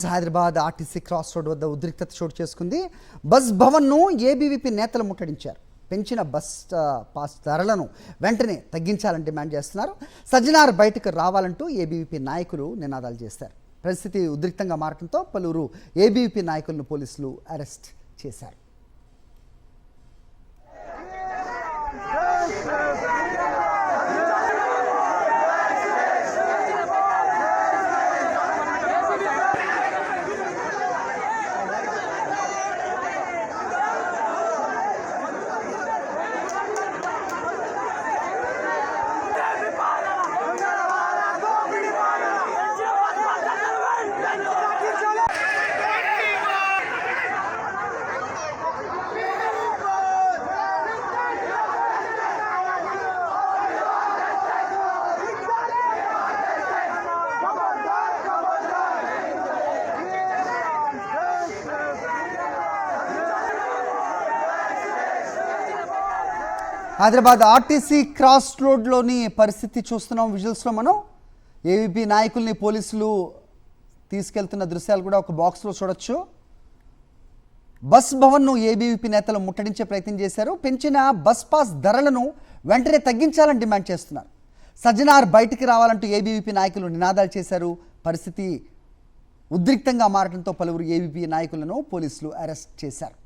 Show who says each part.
Speaker 1: Hyderabad RTC cross road వద్ద ఉద్రిక్తత చోటు చేసుకుంది. బస్ భవన్ను ఏబీవీపీ నేతలు ముట్టడించారు. పెంచిన బస్ పాస్ ధరలను వెంటనే తగ్గించాలని డిమాండ్ చేస్తున్నారు. సజ్జనార్ బయటకు రావాలంటూ ఏబీవీపీ నాయకులు నినాదాలు చేశారు. పరిస్థితి ఉద్రిక్తంగా మారడంతో పలువురు ఏబీవీపీ నాయకులను పోలీసులు అరెస్ట్ చేశారు. హైదరాబాద్ ఆర్టీసీ క్రాస్ రోడ్లోని పరిస్థితి చూస్తున్నాం. విజువల్స్లో మనం ఏబీవీపీ నాయకుల్ని పోలీసులు తీసుకెళ్తున్న దృశ్యాలు కూడా ఒక బాక్స్లో చూడొచ్చు. బస్ భవన్ను ఏబీవీపీ నేతలు ముట్టడించే ప్రయత్నం చేశారు. పెంచిన బస్ పాస్ ధరలను వెంటనే తగ్గించాలని డిమాండ్ చేస్తున్నారు. సజ్జనార్ బయటికి రావాలంటూ ఏబీవీపీ నాయకులు నినాదాలు చేశారు. పరిస్థితి ఉద్రిక్తంగా మారడంతో పలువురు ఏబీవీపీ నాయకులను పోలీసులు అరెస్ట్ చేశారు.